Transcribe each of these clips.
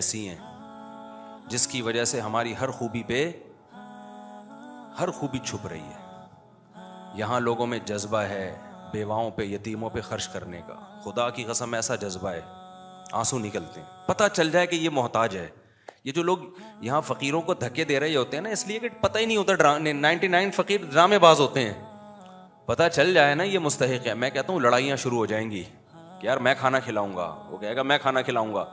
ایسی ہیں جس کی وجہ سے ہماری ہر خوبی چھپ رہی ہے. یہاں لوگوں میں جذبہ ہے بیواؤں پہ یتیموں پہ خرچ کرنے کا, خدا کی قسم ایسا جذبہ ہے آنسو نکلتے ہیں. پتہ چل جائے کہ یہ محتاج ہے. یہ جو لوگ یہاں فقیروں کو دھکے دے رہے ہوتے ہیں نا, اس لیے کہ پتہ ہی نہیں ہوتا, 99 فقیر ڈرامے باز ہوتے ہیں. پتہ چل جائے نا یہ مستحق ہے, میں کہتا ہوں لڑائیاں شروع ہو جائیں گی کہ یار میں کھانا کھلاؤں گا, وہ کہے گا میں کھانا کھلاؤں گا.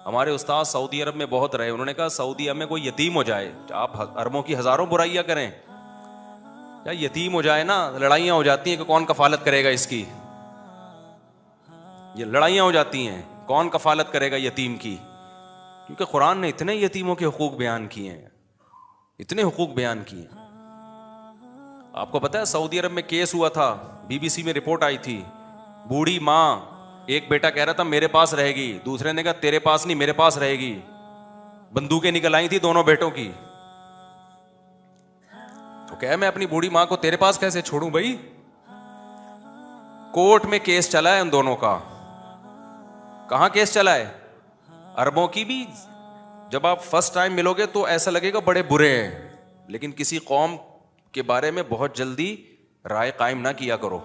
ہمارے استاد سعودی عرب میں بہت رہے, انہوں نے کہا سعودی عرب میں کوئی یتیم ہو جائے, آپ اربوں کی ہزاروں برائیاں کریں, یا یتیم ہو جائے نا, لڑائیاں ہو جاتی ہیں کہ کون کفالت کرے گا اس کی. یہ لڑائیاں ہو جاتی ہیں کون کفالت کرے گا یتیم کی, کیونکہ قرآن نے اتنے یتیموں کے حقوق بیان کیے ہیں, اتنے حقوق بیان کیے ہیں. آپ کو پتا ہے سعودی عرب میں کیس ہوا تھا, BBC میں رپورٹ آئی تھی, بوڑھی ماں, ایک بیٹا کہہ رہا تھا میرے پاس رہے گی, دوسرے نے کہا تیرے پاس نہیں میرے پاس رہے گی. بندوقیں نکل آئی تھی دونوں بیٹوں کی. تو کہے میں اپنی بوڑھی ماں کو تیرے پاس کیسے چھوڑوں بھائی. کورٹ میں کیس چلا ہے ان دونوں کا. کہاں کیس چلا ہے؟ عربوں کی بھی. جب آپ فرسٹ ٹائم ملو گے تو ایسا لگے گا بڑے برے ہیں, لیکن کسی قوم کے بارے میں بہت جلدی رائے قائم نہ کیا کرو.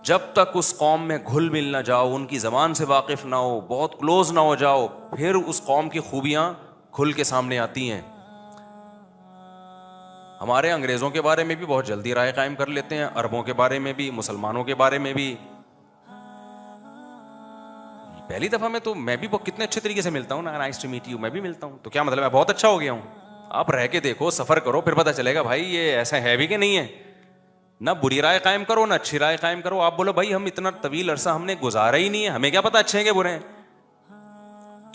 جب تک اس قوم میں گھل مل نہ جاؤ, ان کی زبان سے واقف نہ ہو, بہت کلوز نہ ہو جاؤ, پھر اس قوم کی خوبیاں کھل کے سامنے آتی ہیں. ہمارے انگریزوں کے بارے میں بھی بہت جلدی رائے قائم کر لیتے ہیں, عربوں کے بارے میں بھی, مسلمانوں کے بارے میں بھی. پہلی دفعہ میں تو میں بھی کتنے اچھے طریقے سے ملتا ہوں نا, نائس ٹو میٹ یو, میں بھی ملتا ہوں, تو کیا مطلب میں بہت اچھا ہو گیا ہوں؟ آپ رہ کے دیکھو, سفر کرو, پھر پتہ چلے گا بھائی یہ ایسا ہے بھی کہ نہیں ہے. نہ بری رائے قائم کرو نہ اچھی رائے قائم کرو. آپ بولو بھائی ہم اتنا طویل عرصہ ہم نے گزارا ہی نہیں ہے, ہمیں کیا پتا اچھے ہیں کہ برے ہیں.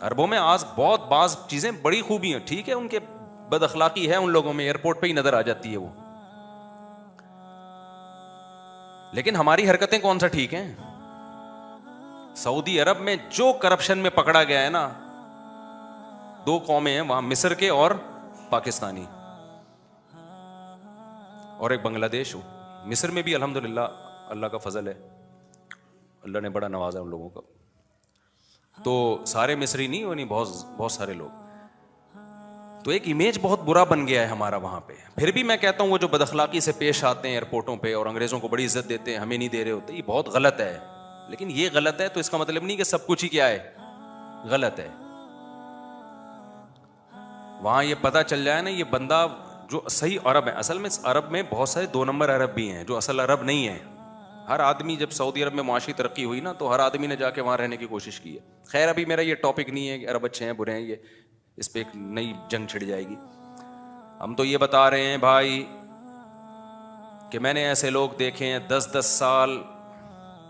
عربوں میں آج بہت بعض چیزیں بڑی خوبی ہیں, ٹھیک ہے ان کے بد اخلاقی ہے ان لوگوں میں, ایئرپورٹ پہ ہی نظر آ جاتی ہے وہ, لیکن ہماری حرکتیں کون سا ٹھیک ہیں. سعودی عرب میں جو کرپشن میں پکڑا گیا ہے نا, 2 قومیں ہیں وہاں, مصر کے اور پاکستانی, اور ایک بنگلہ دیش. مصر میں بھی الحمدللہ اللہ کا فضل ہے, اللہ نے بڑا نوازا ان لوگوں کا. تو سارے مصری نہیں, وہ نہیں, بہت سارے لوگ. تو ایک امیج بہت برا بن گیا ہے ہمارا وہاں پہ. پھر بھی میں کہتا ہوں وہ جو بد اخلاقی سے پیش آتے ہیں ایئرپورٹوں پہ اور انگریزوں کو بڑی عزت دیتے ہیں, ہمیں نہیں دے رہے ہوتے, یہ بہت غلط ہے. لیکن یہ غلط ہے تو اس کا مطلب نہیں کہ سب کچھ ہی کیا ہے غلط ہے. وہاں یہ پتہ چل جائے نا یہ بندہ جو صحیح عرب ہے, اصل میں عرب میں بہت سارے 2 نمبر عرب بھی ہیں جو اصل عرب نہیں ہیں. ہر آدمی, جب سعودی عرب میں معاشی ترقی ہوئی نا تو ہر آدمی نے جا کے وہاں رہنے کی کوشش کی ہے. خیر ابھی میرا یہ ٹاپک نہیں ہے کہ عرب اچھے ہیں برے ہیں, یہ اس پہ ایک نئی جنگ چھڑ جائے گی. ہم تو یہ بتا رہے ہیں بھائی کہ میں نے ایسے لوگ دیکھے ہیں 10 سال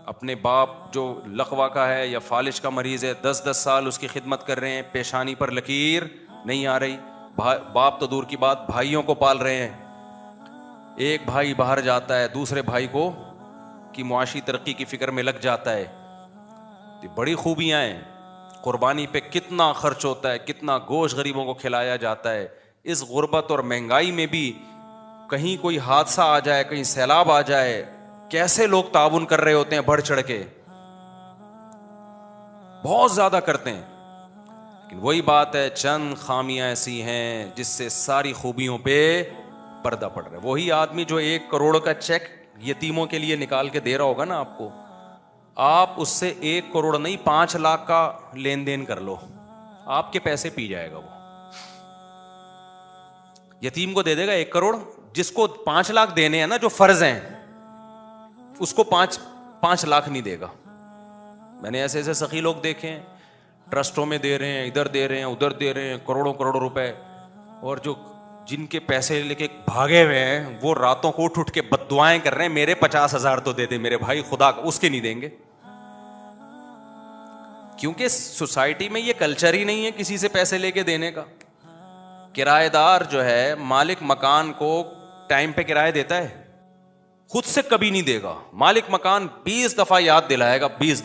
اپنے باپ جو لقوا کا ہے یا فالج کا مریض ہے, 10 سال اس کی خدمت کر رہے ہیں, پیشانی پر لکیر نہیں آ رہی. باپ تو دور کی بات, بھائیوں کو پال رہے ہیں. ایک بھائی باہر جاتا ہے, دوسرے بھائی کو کی معاشی ترقی کی فکر میں لگ جاتا ہے. بڑی خوبیاں ہیں. قربانی پہ کتنا خرچ ہوتا ہے, کتنا گوشت غریبوں کو کھلایا جاتا ہے. اس غربت اور مہنگائی میں بھی کہیں کوئی حادثہ آ جائے, کہیں سیلاب آ جائے, کیسے لوگ تعاون کر رہے ہوتے ہیں بڑھ چڑھ کے, بہت زیادہ کرتے ہیں. لیکن وہی بات ہے, چند خامیاں ایسی ہیں جس سے ساری خوبیوں پہ پردہ پڑ رہا ہے. وہی آدمی جو 1 کروڑ کا چیک یتیموں کے لیے نکال کے دے رہا ہوگا نا آپ کو, آپ اس سے 1 کروڑ نہیں 5 لاکھ کا لین دین کر لو, آپ کے پیسے پی جائے گا وہ. یتیم کو دے دے گا 1 کروڑ, جس کو 5 لاکھ دینے ہیں نا جو فرض ہیں, اس کو 5 لاکھ نہیں دے گا. میں نے ایسے سخی لوگ دیکھے ہیں, ٹرسٹوں میں دے رہے ہیں, ادھر دے رہے ہیں, ادھر دے رہے ہیں, کروڑوں روپے. اور جو جن کے پیسے لے کے بھاگے ہوئے ہیں وہ راتوں کو اٹھ کے بد دعائیں کر رہے ہیں, میرے 50,000 تو دے دے میرے بھائی, خدا اس کے نہیں دیں گے. کیونکہ سوسائٹی میں یہ کلچر ہی نہیں ہے کسی سے پیسے لے کے دینے کا. کرایہ دار جو ہے مالک مکان کو ٹائم پہ کرایہ دیتا ہے, خود سے کبھی نہیں دے گا. مالک مکان 20 دفعہ یاد دلائے گا, 20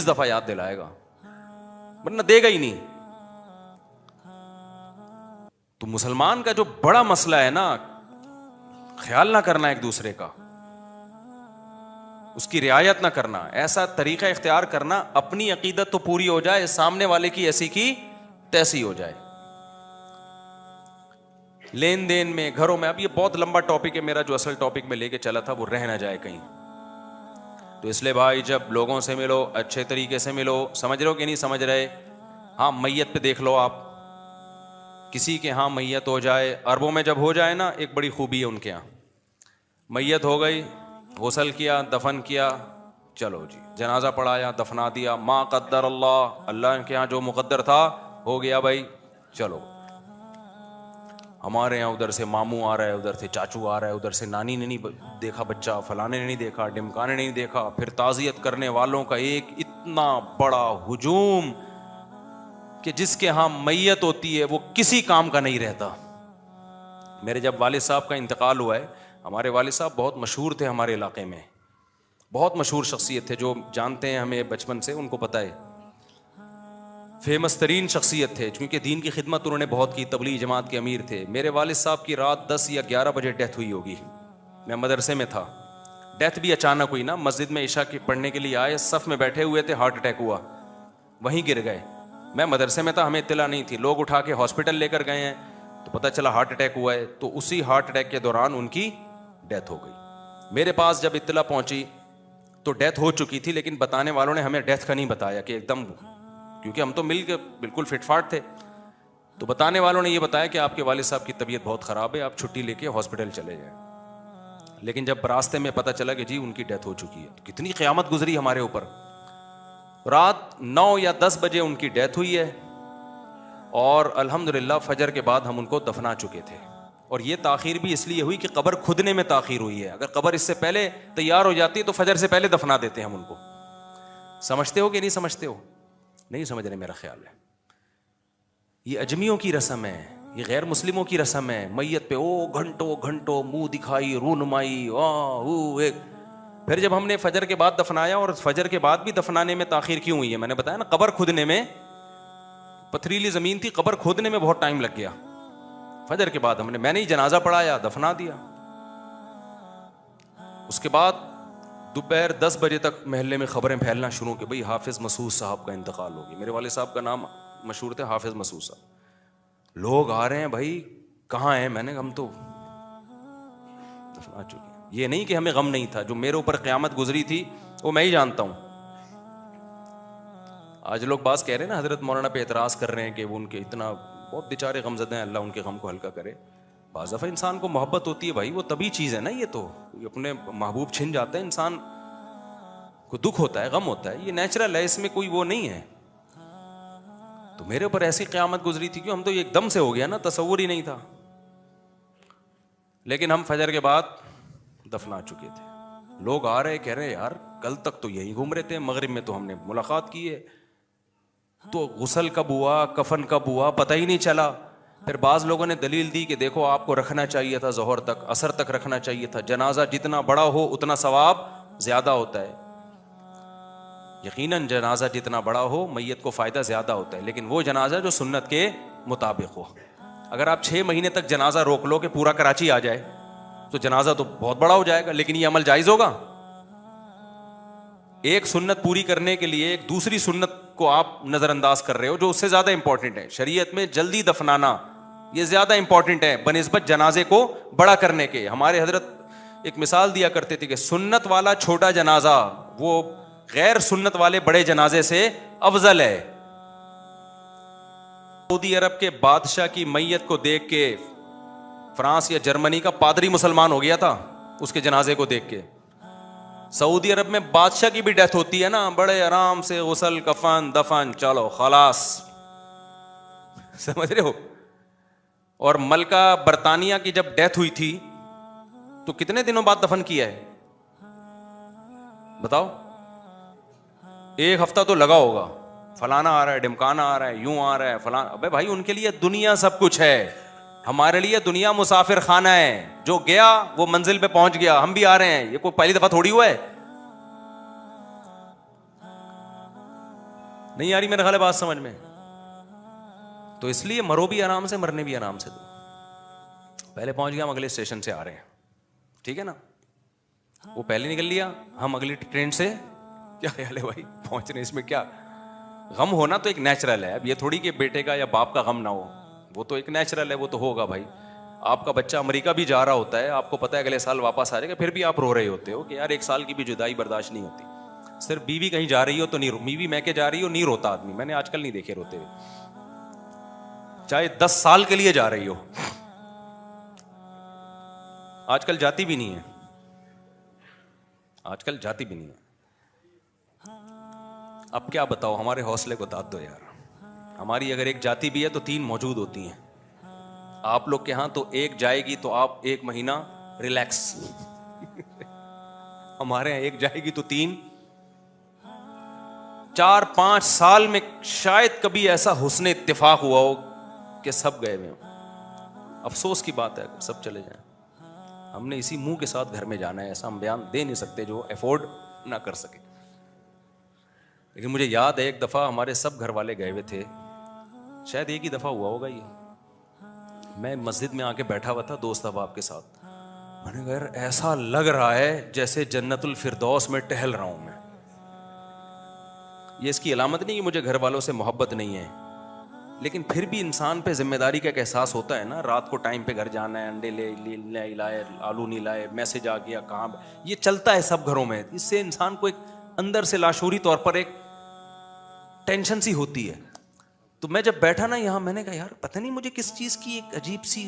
دفعہ یاد دلائے گا, ورنہ دے گا ہی نہیں. تو مسلمان کا جو بڑا مسئلہ ہے نا, خیال نہ کرنا ایک دوسرے کا, اس کی رعایت نہ کرنا, ایسا طریقہ اختیار کرنا اپنی عقیدت تو پوری ہو جائے, سامنے والے کی ایسی کی تیسی ہو جائے. لین دین میں, گھروں میں, اب یہ بہت لمبا ٹاپک ہے میرا, جو اصل ٹاپک میں لے کے چلا تھا وہ رہ نہ جائے کہیں. تو اس لیے بھائی جب لوگوں سے ملو اچھے طریقے سے ملو. سمجھ رہے ہو کہ نہیں سمجھ رہے؟ ہاں میت پہ دیکھ لو آپ, کسی کے ہاں میت ہو جائے, عربوں میں جب ہو جائے نا, ایک بڑی خوبی ہے ان کے ہاں, میت ہو گئی, غسل کیا, دفن کیا, چلو جی جنازہ پڑھایا, دفنا دیا, ما قدر اللہ, اللہ کے ہاں جو مقدر تھا ہو گیا بھائی, چلو. ہمارے یہاں ادھر سے ماموں آ رہا ہے, ادھر سے چاچو آ رہا ہے, ادھر سے نانی نے نہیں دیکھا بچہ, فلانے نے نہیں دیکھا, ڈمکانے نے نہیں دیکھا. پھر تعزیت کرنے والوں کا ایک اتنا بڑا ہجوم کہ جس کے ہاں میت ہوتی ہے وہ کسی کام کا نہیں رہتا. میرے جب والد صاحب کا انتقال ہوا ہے, ہمارے والد صاحب بہت مشہور تھے ہمارے علاقے میں, بہت مشہور شخصیت تھے, جو جانتے ہیں ہمیں بچپن سے ان کو پتہ ہے, فیمس ترین شخصیت تھے, کیونکہ دین کی خدمت انہوں نے بہت کی, تبلیغ جماعت کے امیر تھے. میرے والد صاحب کی رات 10 یا 11 بجے ڈیتھ ہوئی ہوگی, میں مدرسے میں تھا. ڈیتھ بھی اچانک ہوئی نا, مسجد میں عشاء کی پڑھنے کے لیے آئے, صف میں بیٹھے ہوئے تھے, ہارٹ اٹیک ہوا, وہیں گر گئے. میں مدرسے میں تھا, ہمیں اطلاع نہیں تھی, لوگ اٹھا کے ہاسپٹل لے کر گئے ہیں, تو پتہ چلا ہارٹ اٹیک ہوا ہے. تو اسی ہارٹ اٹیک کے دوران ان کی ڈیتھ ہو گئی. میرے پاس جب اطلاع پہنچی تو ڈیتھ ہو چکی تھی, لیکن بتانے والوں نے ہمیں ڈیتھ کا نہیں بتایا کہ ایک دم, کیونکہ ہم تو مل کے بالکل فٹ فاٹ تھے. تو بتانے والوں نے یہ بتایا کہ آپ کے والد صاحب کی طبیعت بہت خراب ہے, آپ چھٹی لے کے ہاسپٹل چلے جائیں. لیکن جب راستے میں پتہ چلا کہ جی ان کی ڈیتھ ہو چکی ہے, تو کتنی قیامت گزری ہمارے اوپر. رات 9 یا 10 بجے ان کی ڈیتھ ہوئی ہے, اور الحمدللہ فجر کے بعد ہم ان کو دفنا چکے تھے. اور یہ تاخیر بھی اس لیے ہوئی کہ قبر کھدنے میں تاخیر ہوئی ہے. اگر قبر اس سے پہلے تیار ہو جاتی تو فجر سے پہلے دفنا دیتے ہم ان کو. سمجھتے ہو کہ نہیں سمجھتے ہو؟ نہیں سمجھ رہے میرا خیال ہے. یہ اجمیوں کی رسم ہے, یہ غیر مسلموں کی رسم ہے. میت پہ گھنٹوں گھنٹوں منہ دکھائی, رونمائی, ایک. پھر جب ہم نے فجر کے بعد دفنایا, اور فجر کے بعد بھی دفنانے میں تاخیر کیوں ہوئی ہے, میں نے بتایا نا, قبر کھدنے میں, پتھریلی زمین تھی, قبر کھودنے میں بہت ٹائم لگ گیا. فجر کے بعد میں نے جنازہ پڑھایا, دفنا دیا. اس کے بعد دوپہر 10 بجے تک محلے میں خبریں پھیلنا شروع کہ بھئی حافظ مسعود صاحب کا انتقال ہو گیا. میرے والد صاحب کا نام مشہور تھے حافظ مسعود صاحب. لوگ آ رہے ہیں, بھائی کہاں ہیں؟ میں نے ہم تو دفنا چکے ہیں. یہ نہیں کہ ہمیں غم نہیں تھا, جو میرے اوپر قیامت گزری تھی وہ میں ہی جانتا ہوں. آج لوگ باز کہہ رہے ہیں نا, حضرت مولانا پہ اعتراض کر رہے ہیں کہ وہ ان کے اتنا بہت بیچارے غم زدہ ہیں, اللہ ان کے غم کو ہلکا کرے. بعض دفعہ انسان کو محبت ہوتی ہے بھائی, وہ طبی چیز ہے نا, یہ تو اپنے محبوب چھن جاتا ہے, انسان کو دکھ ہوتا ہے, غم ہوتا ہے, یہ نیچرل ہے, اس میں کوئی وہ نہیں ہے. تو میرے اوپر ایسی قیامت گزری تھی کہ ہم تو ایک دم سے ہو گیا نا, تصور ہی نہیں تھا. لیکن ہم فجر کے بعد دفنا چکے تھے. لوگ آ رہے کہہ رہے یار کل تک تو یہی گھوم رہے تھے, مغرب میں تو ہم نے ملاقات کی ہے, تو غسل کب ہوا, کفن کب ہوا, پتہ ہی نہیں چلا. پھر بعض لوگوں نے دلیل دی کہ دیکھو آپ کو رکھنا چاہیے تھا ظہر تک, عصر تک رکھنا چاہیے تھا. جنازہ جتنا بڑا ہو اتنا ثواب زیادہ ہوتا ہے. یقیناً جنازہ جتنا بڑا ہو میت کو فائدہ زیادہ ہوتا ہے, لیکن وہ جنازہ جو سنت کے مطابق ہو. اگر آپ 6 مہینے تک جنازہ روک لو کہ پورا کراچی آ جائے تو جنازہ تو بہت بڑا ہو جائے گا, لیکن یہ عمل جائز ہوگا؟ ایک سنت پوری کرنے کے لیے ایک دوسری سنت کو آپ نظر انداز کر رہے ہو جو اس سے زیادہ امپورٹنٹ ہے. شریعت میں جلدی دفنانا یہ زیادہ امپورٹنٹ ہے بنسبت جنازے کو بڑا کرنے کے. ہمارے حضرت ایک مثال دیا کرتے تھے کہ سنت والا چھوٹا جنازہ وہ غیر سنت والے بڑے جنازے سے افضل ہے. سعودی عرب کے بادشاہ کی میت کو دیکھ کے فرانس یا جرمنی کا پادری مسلمان ہو گیا تھا, اس کے جنازے کو دیکھ کے. سعودی عرب میں بادشاہ کی بھی ڈیتھ ہوتی ہے نا, بڑے آرام سے غسل, کفن, دفن, چلو خلاص. سمجھ رہے ہو؟ اور ملکہ برطانیہ کی جب ڈیتھ ہوئی تھی تو کتنے دنوں بعد دفن کیا ہے بتاؤ؟ 1 ہفتہ تو لگا ہوگا. فلانا آ رہا ہے, ڈمکانا آ رہا ہے, یوں آ رہا ہے, فلانا. ابے بھائی ان کے لیے دنیا سب کچھ ہے, ہمارے لیے دنیا مسافر خانہ ہے. جو گیا وہ منزل پہ پہنچ گیا, ہم بھی آ رہے ہیں. یہ کوئی پہلی دفعہ تھوڑی ہوا ہے. نہیں آ رہی میرے خیال ہے بات سمجھ میں؟ تو اس لیے مرو بھی آرام سے, مرنے بھی آرام سے دو. پہلے پہنچ گیا, ہم اگلے اسٹیشن سے آ رہے ہیں, ٹھیک ہے نا. وہ پہلے نکل لیا, ہم اگلی ٹرین سے. کیا خیال ہے بھائی پہنچنے, اس میں کیا غم ہونا تو ایک نیچرل ہے. اب یہ تھوڑی کہ بیٹے کا یا باپ کا غم نہ ہو, وہ تو ایک نیچرل ہے, وہ تو ہوگا بھائی. آپ کا بچہ امریکہ بھی جا رہا ہوتا ہے, آپ کو پتا ہے اگلے سال واپس آ جائے گا, پھر بھی آپ رو رہے ہوتے ہو کہ یار 1 سال کی بھی جدائی برداشت نہیں ہوتی. صرف بیوی کہیں جا رہی ہو تو نہیں, بیوی میں کے جا رہی ہو نہیں روتا آدمی. میں نے آج کل نہیں دیکھے روتے ہوئے, چاہے 10 سال کے لیے جا رہی ہو. آج کل جاتی بھی نہیں ہے, آج کل جاتی بھی نہیں ہے. اب کیا بتاؤ, ہمارے حوصلے کو داد دو یار. ہماری اگر ایک جاتی بھی ہے تو 3 موجود ہوتی ہیں. آپ لوگ کے ہاں تو ایک جائے گی تو آپ 1 مہینہ ریلیکس. ہمارے یہاں ایک جائے گی تو 3 4 5 سال میں شاید کبھی ایسا حسن اتفاق ہوا ہو کہ سب گئے ہوئے ہوں. افسوس کی بات ہے اگر سب چلے جائیں. ہم نے اسی منہ کے ساتھ گھر میں جانا ہے, ایسا ہم بیان دے نہیں سکتے جو افورڈ نہ کر سکے. لیکن مجھے یاد ہے ایک دفعہ ہمارے سب گھر والے گئے ہوئے تھے, شاید ایک ہی دفعہ ہوا ہوگا یہ. میں مسجد میں آ کے بیٹھا ہوا تھا دوست احباب کے ساتھ. میں نے کہا یار ایسا لگ رہا ہے جیسے جنت الفردوس میں ٹہل رہا ہوں میں. یہ اس کی علامت نہیں کہ مجھے گھر والوں سے محبت نہیں ہے, لیکن پھر بھی انسان پہ ذمہ داری کا ایک احساس ہوتا ہے نا. رات کو ٹائم پہ گھر جانا ہے, انڈے لے لائے, آلو نہیں لائے, میسج آ گیا کہاں. یہ چلتا ہے سب گھروں میں. اس سے انسان کو ایک اندر سے لاشعوری طور پر ایک ٹینشن سی ہوتی ہے. تو میں جب بیٹھا نا یہاں, میں نے کہا یار پتہ نہیں مجھے کس چیز کی ایک عجیب سی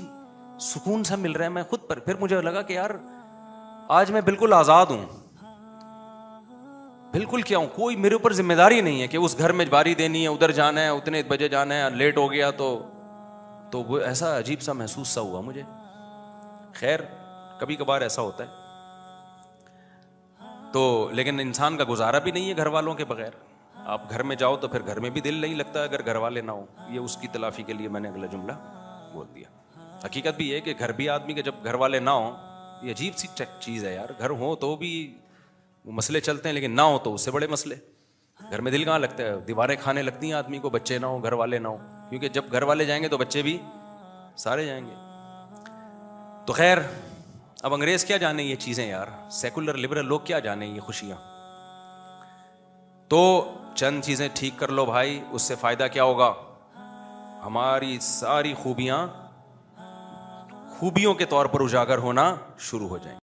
سکون سا مل رہا ہے میں خود پر. پھر مجھے لگا کہ یار آج میں بالکل آزاد ہوں, بالکل کیا ہوں, کوئی میرے اوپر ذمہ داری نہیں ہے کہ اس گھر میں باری دینی ہے, ادھر جانا ہے, اتنے بجے جانا ہے, لیٹ ہو گیا تو وہ ایسا عجیب سا محسوس سا ہوا مجھے. خیر کبھی کبھار ایسا ہوتا ہے تو, لیکن انسان کا گزارا بھی نہیں ہے گھر والوں کے بغیر. آپ گھر میں جاؤ تو پھر گھر میں بھی دل نہیں لگتا اگر گھر والے نہ ہو. یہ اس کی تلافی کے لیے میں نے اگلا جملہ بول دیا. حقیقت بھی ہے کہ گھر بھی آدمی کے جب گھر والے نہ ہوں, یہ عجیب سی چیز ہے یار. گھر ہو تو بھی وہ مسئلے چلتے ہیں, لیکن نہ ہو تو اس سے بڑے مسئلے. گھر میں دل کہاں لگتا ہے, دیواریں کھانے لگتی ہیں آدمی کو, بچے نہ ہو, گھر والے نہ ہو. کیونکہ جب گھر والے جائیں گے تو بچے بھی سارے جائیں گے. تو خیر اب انگریز کیا جانے یہ چیزیں یار, سیکولر لبرل لوگ کیا جانے یہ خوشیاں. تو چند چیزیں ٹھیک کر لو بھائی, اس سے فائدہ کیا ہوگا, ہماری ساری خوبیوں کے طور پر اجاگر ہونا شروع ہو جائیں.